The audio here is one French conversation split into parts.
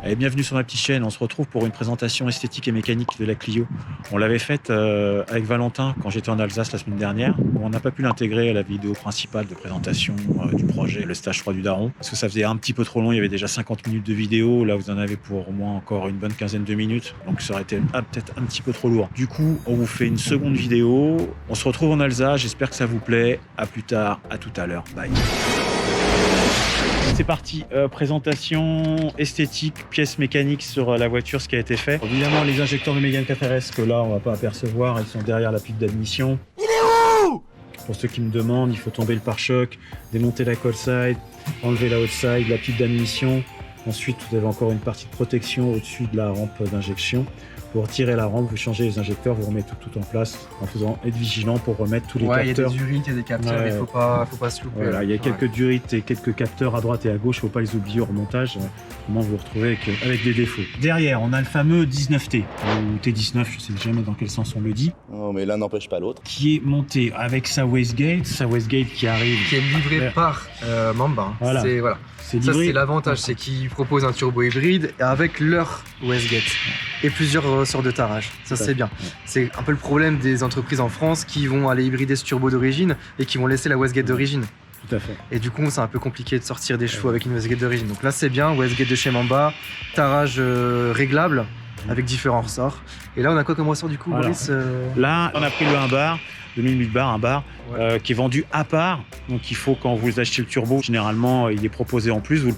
Allez, bienvenue sur ma petite chaîne. On se retrouve pour une présentation esthétique et mécanique de la Clio. On l'avait faite avec Valentin quand j'étais en Alsace la semaine dernière. On n'a pas pu l'intégrer à la vidéo principale de présentation du projet, le stage 3 du Daron, parce que ça faisait un petit peu trop long. Il y avait déjà 50 minutes de vidéo. Là, vous en avez pour au moins encore une bonne quinzaine de minutes. Donc ça aurait été peut-être un petit peu trop lourd. Du coup, on vous fait une seconde vidéo. On se retrouve en Alsace. J'espère que ça vous plaît. À plus tard. À tout à l'heure. Bye. C'est parti, présentation esthétique, pièces mécaniques sur la voiture, ce qui a été fait. Évidemment, les injecteurs de Mégane 4RS que là, on va pas apercevoir, ils sont derrière la pile d'admission. Il est où? Pour ceux qui me demandent, il faut tomber le pare-choc, démonter la cold side, enlever la outside, la pile d'admission. Ensuite, vous avez encore une partie de protection au-dessus de la rampe d'injection. Pour retirer la rampe, vous changez les injecteurs, vous remettez tout en place en faisant être vigilant pour remettre tous les capteurs. Il y a des durites, il y a des capteurs, il faut pas se louper. Voilà, il y a quelques durites et quelques capteurs à droite et à gauche, il ne faut pas les oublier au remontage. Comment vous vous retrouvez avec des défauts. Derrière, on a le fameux 19T, ou T19, je ne sais jamais dans quel sens on le dit. Non, mais l'un n'empêche pas l'autre. Qui est monté avec sa wastegate qui arrive. Qui est livré par Mamba. Voilà. Ça, c'est l'avantage, c'est qu'ils proposent un turbo hybride avec leur wastegate et plusieurs sortes de tarage. Ça, c'est bien. C'est un peu le problème des entreprises en France qui vont aller hybrider ce turbo d'origine et qui vont laisser la wastegate d'origine. Tout à fait. Et du coup, c'est un peu compliqué de sortir des chevaux avec une wastegate d'origine. Donc là, c'est bien, wastegate de chez Mamba, tarage réglable avec différents ressorts. Et là, on a quoi comme ressort du coup, Boris? Là, on a pris le 1 bar. 2008 bar, un bar qui est vendu à part. Donc il faut, quand vous achetez le turbo, généralement il est proposé en plus, vous le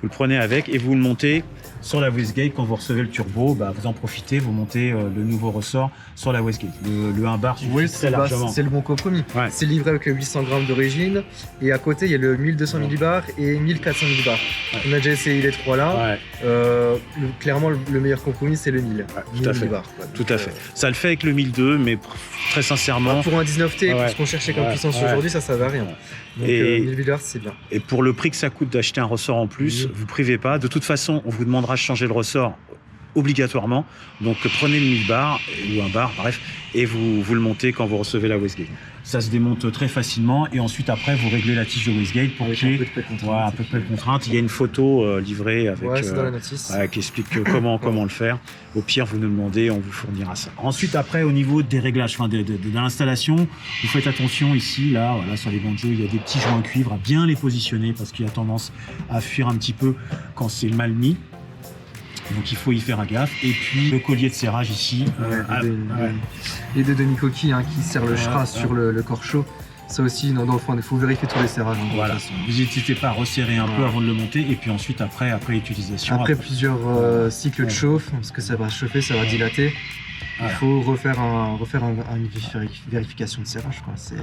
prenez avec et vous le montez sur la wastegate. Quand vous recevez le turbo, vous en profitez, vous montez le nouveau ressort sur la wastegate. Le 1 bar suffit très largement. C'est le bon compromis. Ouais. C'est livré avec le 800 grammes d'origine et à côté il y a le 1200 millibars et 1400 millibars. Ouais. On a déjà essayé les trois là. Ouais. Clairement le meilleur compromis c'est le 1000. Ouais, tout à fait. Tout à fait. Ça le fait avec le 1002, mais très sincèrement. Pour un 19T, pour ce qu'on cherchait comme puissance aujourd'hui, ça va rien. Donc 1000 millibars, c'est bien. Et pour le prix que ça coûte d'acheter un ressort en plus, vous privez pas. De toute façon, on vous demandera de changer le ressort obligatoirement. Donc prenez le 1000 bar ou un bar, bref, et vous le montez quand vous recevez la wastegate. Ça se démonte très facilement et ensuite après vous réglez la tige de wastegate pour qu'il y ait à peu près de contrainte. Il y a une photo livrée avec dans la notice. Qui explique comment le faire. Au pire, vous nous demandez, on vous fournira ça. Ensuite, après, au niveau des réglages, de l'installation, vous faites attention ici, là, voilà, sur les banjos, il y a des petits joints cuivre à bien les positionner parce qu'il y a tendance à fuir un petit peu quand c'est mal mis. Donc il faut y faire gaffe. Et puis le collier de serrage ici. Les deux demi-coquilles qui serrent le strass sur le corps chaud. Ça aussi, il faut vérifier tous les serrages. Voilà. Vous n'hésitez pas à resserrer un peu avant de le monter. Et puis ensuite, après l'utilisation. Après plusieurs cycles de chauffe, parce que ça va chauffer, ça va dilater. Il faut refaire une vérification de serrage. C'est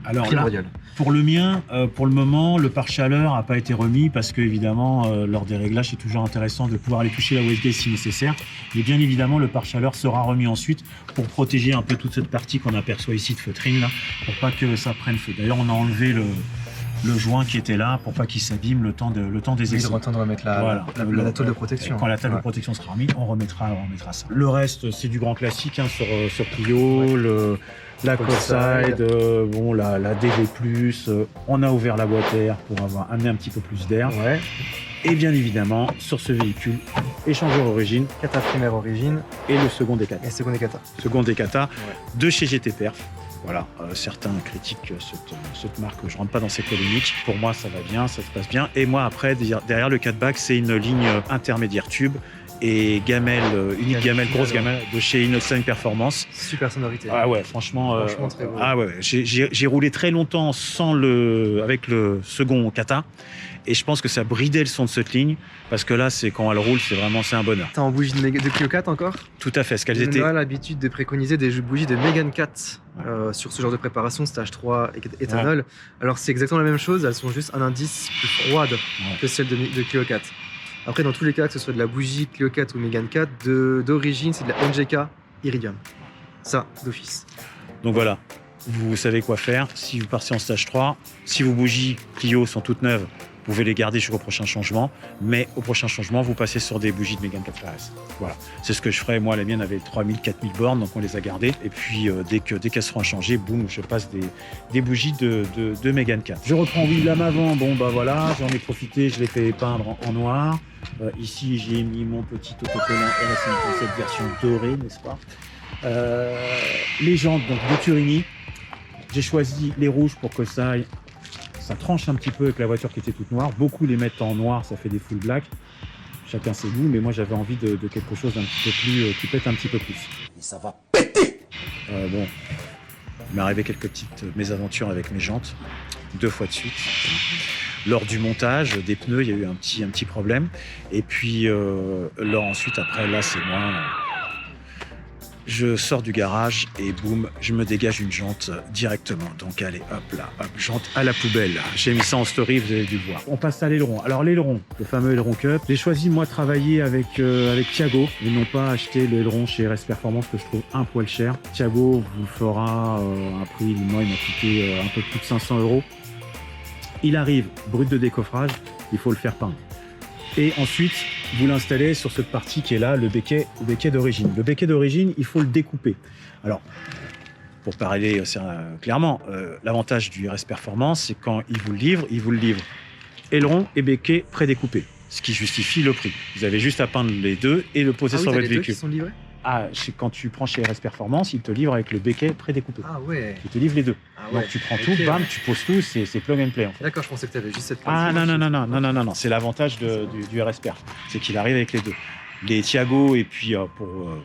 primordial. Là, pour le mien, pour le moment, le pare-chaleur n'a pas été remis parce que, évidemment, lors des réglages, c'est toujours intéressant de pouvoir aller toucher la wastegate si nécessaire. Mais bien évidemment, le pare-chaleur sera remis ensuite pour protéger un peu toute cette partie qu'on aperçoit ici de feutrine, là, pour pas que ça prenne feu. D'ailleurs, on a enlevé le joint qui était là pour pas qu'il s'abîme le temps des essais. Il est temps de remettre la tôle de protection. Quand la tôle de protection sera remise, on remettra ça. Le reste, c'est du grand classique sur Clio, la cold side, la DV+, on a ouvert la boîte air pour amener un petit peu plus d'air. Ouais. Et bien évidemment, sur ce véhicule, échangeur origine. Cata primaire origine. Et le second Decata. Second Decata de chez GT Perf. Voilà, certains critiquent cette marque, je ne rentre pas dans ces polémiques. Pour moi, ça va bien, ça se passe bien. Et moi, après, derrière le 4-bac, c'est une ligne intermédiaire tube et gamelle, unique gamelle, grosse gamelle de chez Inoxline Performance. Super sonorité. Ah ouais, franchement très beau. Ah ouais, j'ai roulé très longtemps avec le second Kata. Et je pense que ça bridait le son de cette ligne, parce que là, quand elle roule, c'est un bonheur. T'es en bougie de Clio 4 encore? Tout à fait, ce qu'elles étaient. On a l'habitude de préconiser des bougies de Mégane 4 sur ce genre de préparation, stage 3 éthanol. Ouais. Alors c'est exactement la même chose, elles sont juste un indice plus froide que celle de Clio 4. Après, dans tous les cas, que ce soit de la bougie Clio 4 ou Mégane 4, d'origine, c'est de la NGK Iridium. Ça, d'office. Donc voilà. Vous savez quoi faire si vous partez en stage 3. Si vos bougies Clio sont toutes neuves, Vous pouvez les garder jusqu'au prochain changement, mais au prochain changement, vous passez sur des bougies de Mégane 4RS. Voilà, c'est ce que je ferai. Moi, la mienne avait 3000, 4000 bornes, donc on les a gardées. Et puis, dès qu'elles seront à changer, boum, je passe des bougies de Mégane 4. Je reprends, oui, lame avant. Bon, bah voilà, j'en ai profité, je l'ai fait peindre en noir. Ici, j'ai mis mon petit autocollant RS pour cette version dorée, n'est-ce pas? Les jantes, donc de Turini. J'ai choisi les rouges pour que ça tranche un petit peu avec la voiture qui était toute noire. Beaucoup les mettent en noir, ça fait des full black. Chacun ses goûts, mais moi j'avais envie de quelque chose d'un petit peu plus, qui pète un petit peu plus. Et ça va péter. Bon, il m'est arrivé quelques petites mésaventures avec mes jantes, 2 fois de suite. Lors du montage des pneus, il y a eu un petit problème. Et puis, ensuite, après, là, c'est moi. Je sors du garage et boum, je me dégage une jante directement. Donc allez, hop là, hop, jante à la poubelle. J'ai mis ça en story, vous avez dû le voir. On passe à l'aileron. Alors l'aileron, le fameux aileron Cup. J'ai choisi moi de travailler avec Thiago. Ils n'ont pas acheté l'aileron chez RS Performance que je trouve un poil cher. Thiago vous fera un prix, moi il m'a coûté un peu plus de 500 €. Il arrive, brut de décoffrage, il faut le faire peindre. Et ensuite, vous l'installez sur cette partie qui est là, le béquet d'origine. Le béquet d'origine, il faut le découper. Alors, pour parler clairement, l'avantage du RS Performance, c'est quand il vous le livre aileron et béquet prédécoupé, ce qui justifie le prix. Vous avez juste à peindre les deux et le poser sur votre véhicule. Qui sont livrés? Quand tu prends chez RS Performance, il te livre avec le béquet prédécoupé. Ah ouais. Il te livre les deux. Ah ouais. Donc tu prends tout, bam, tu poses tout, c'est plug and play en fait. D'accord, je pensais que tu avais juste cette partie. Non, c'est l'avantage du RS Perf, c'est qu'il arrive avec les deux. Les Thiago, et puis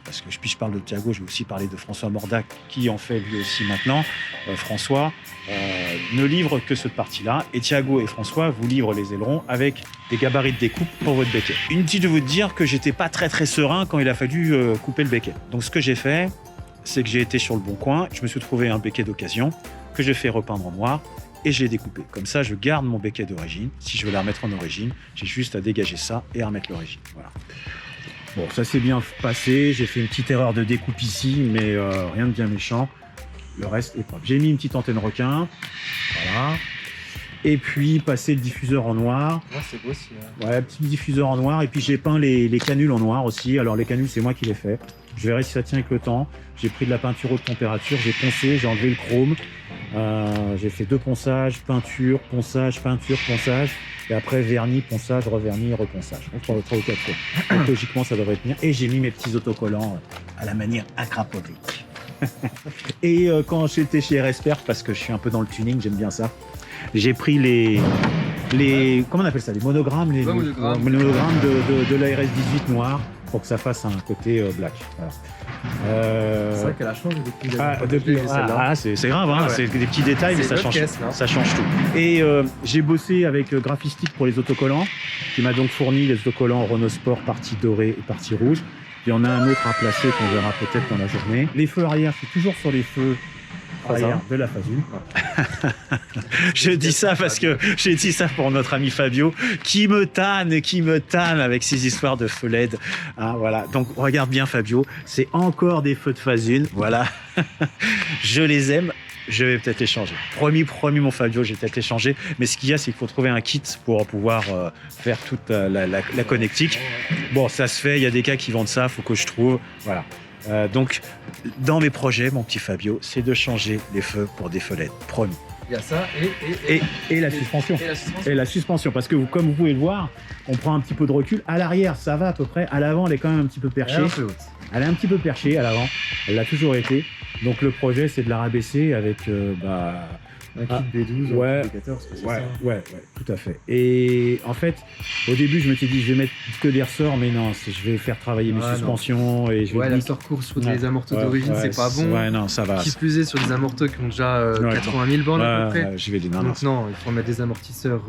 parce que je parle de Thiago, je vais aussi parler de François Mordac, qui en fait lui aussi maintenant. François ne livre que cette partie-là, et Thiago et François vous livrent les ailerons avec des gabarits de découpe pour votre béquet. Inutile de vous dire que j'étais pas très serein quand il a fallu couper le béquet. Donc ce que j'ai fait, c'est que j'ai été sur le Bon Coin, je me suis trouvé un béquet d'occasion que j'ai fait repeindre en noir et je l'ai découpé. Comme ça, je garde mon béquet d'origine. Si je veux la remettre en origine, j'ai juste à dégager ça et à remettre l'origine. Voilà. Bon, ça s'est bien passé. J'ai fait une petite erreur de découpe ici, mais rien de bien méchant. Le reste est propre. J'ai mis une petite antenne requin. Voilà. Et puis, passer le diffuseur en noir. Ouais, c'est beau aussi. Ouais, petit diffuseur en noir. Et puis, j'ai peint les canules en noir aussi. Alors, les canules, c'est moi qui les fais. Je verrai si ça tient avec le temps. J'ai pris de la peinture haute température. J'ai poncé, j'ai enlevé le chrome. J'ai fait 2 ponçages, peinture, ponçage, peinture, ponçage. Et après, vernis, ponçage, revernis, reponçage. On prend 3 ou 4 fois. Donc, logiquement, ça devrait tenir. Et j'ai mis mes petits autocollants à la manière Akrapovic. Et quand j'étais chez RS Perf, parce que je suis un peu dans le tuning, j'aime bien ça, j'ai pris les comment on appelle ça, les monogrammes, monogrammes de la RS18 noir pour que ça fasse un côté black. Voilà. C'est vrai qu'elle a changé depuis. C'est grave, hein, c'est des petits détails, mais ça change tout. Et j'ai bossé avec Graphistic pour les autocollants, qui m'a donc fourni les autocollants Renault Sport partie dorée et partie rouge. Il y en a un autre à placer qu'on verra peut-être dans la journée. Les feux arrière, je suis toujours sur les feux arrière de la Fasul. Je dis ça parce que j'ai dit ça pour notre ami Fabio, qui me tanne avec ses histoires de feux LED. Hein, voilà. Donc regarde bien Fabio, c'est encore des feux de Fasul. Voilà. Je les aime. Je vais peut-être les changer. Promis mon Fabio, j'ai peut-être les changer. Mais ce qu'il y a, c'est qu'il faut trouver un kit pour pouvoir faire toute la connectique. Bon, ça se fait, il y a des gars qui vendent ça, il faut que je trouve. Voilà. Donc, dans mes projets, mon petit Fabio, c'est de changer les feux pour des feux LED. Promis. Il y a ça et la suspension. Et la suspension, parce que comme vous pouvez le voir, on prend un petit peu de recul. À l'arrière, ça va à peu près. À l'avant, elle est quand même un petit peu perchée. Elle est un petit peu perchée à l'avant. Elle l'a toujours été. Donc le projet, c'est de la rabaisser avec un kit B12 ou un B14, c'est ça. Ouais, tout à fait. Et en fait, au début, je m'étais dit, je vais mettre que des ressorts, mais non, je vais faire travailler mes suspensions. Et je vais la ressort court sur des amorteurs d'origine, c'est pas bon. Ouais, non, ça va. Qui plus est sur des amorteurs qui ont déjà 80 000 bornes à peu près. Je vais dire Donc non, il faut mettre des amortisseurs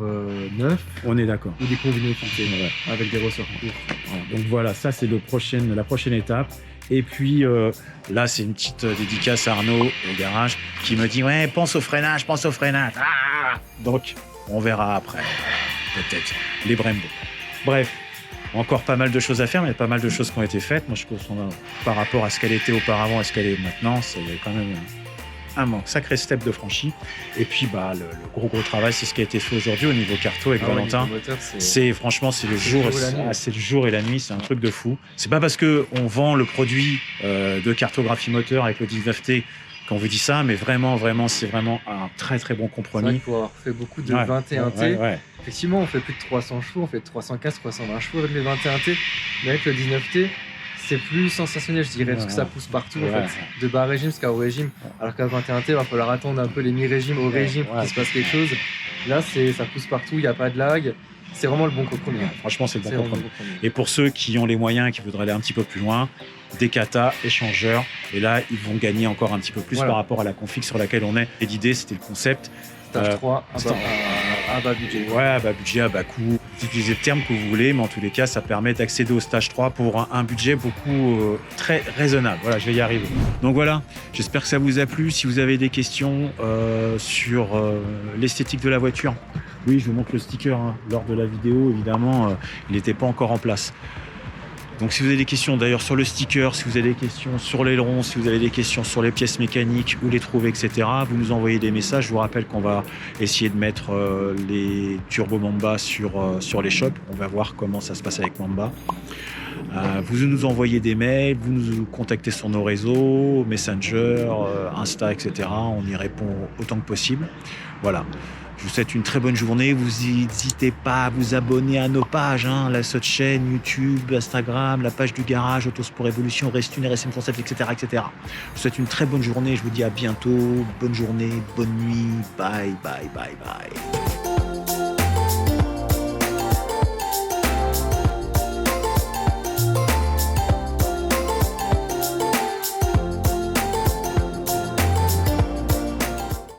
neufs. On est d'accord. Ou des combinés fixés avec des ressorts courts. Donc voilà, ça c'est la prochaine étape. Et puis là, c'est une petite dédicace à Arnaud au garage qui me dit « Ouais, pense au freinage. Ah » Donc, on verra après, peut-être, les Brembo. Bref, encore pas mal de choses à faire, mais pas mal de choses qui ont été faites. Moi, je trouve par rapport à ce qu'elle était auparavant et ce qu'elle est maintenant, c'est quand même un sacré step de franchi. Et puis le gros travail, c'est ce qui a été fait aujourd'hui au niveau carto avec Valentin. Moteur, Franchement, c'est le jour et la nuit, c'est un truc de fou. C'est pas parce que on vend le produit de cartographie moteur avec le 19T qu'on vous dit ça, mais vraiment, c'est vraiment un très très bon compromis. Il faut avoir fait beaucoup de 21T. Ouais. Effectivement, on fait plus de 300 chevaux, on fait 315, 320 chevaux avec les 21T, mais avec le 19T, c'est plus sensationnel, je dirais, parce que ça pousse partout, en fait, de bas régime jusqu'à haut régime. Alors qu'à 21T, il va falloir attendre un peu les mi-régimes au régime pour qu'il se passe quelque chose. Là, ça pousse partout, il n'y a pas de lag. C'est vraiment le bon compromis. Franchement, c'est le bon compromis. Et pour ceux qui ont les moyens et qui voudraient aller un petit peu plus loin, des katas, échangeurs, et là, ils vont gagner encore un petit peu plus par rapport à la config sur laquelle on est. Et l'idée, c'était le concept. Stage 3, à bas budget. Ouais, à bas budget, à bas coût. Utilisez le terme que vous voulez, mais en tous les cas, ça permet d'accéder au stage 3 pour un budget beaucoup très raisonnable. Voilà, je vais y arriver. Donc voilà, j'espère que ça vous a plu. Si vous avez des questions sur l'esthétique de la voiture, oui, je vous montre le sticker lors de la vidéo, évidemment, il n'était pas encore en place. Donc si vous avez des questions d'ailleurs sur le sticker, si vous avez des questions sur l'aileron, si vous avez des questions sur les pièces mécaniques, où les trouver, etc., vous nous envoyez des messages. Je vous rappelle qu'on va essayer de mettre les Turbo Mamba sur les shops. On va voir comment ça se passe avec Mamba. Vous nous envoyez des mails, vous nous contactez sur nos réseaux, Messenger, Insta, etc. On y répond autant que possible. Voilà. Je vous souhaite une très bonne journée. Vous n'hésitez pas à vous abonner à nos pages, cette chaîne YouTube, Instagram, la page du garage, Autosport Evolution, Restune, RSM Concept, etc., etc. Je vous souhaite une très bonne journée. Je vous dis à bientôt. Bonne journée, bonne nuit. Bye, bye, bye, bye.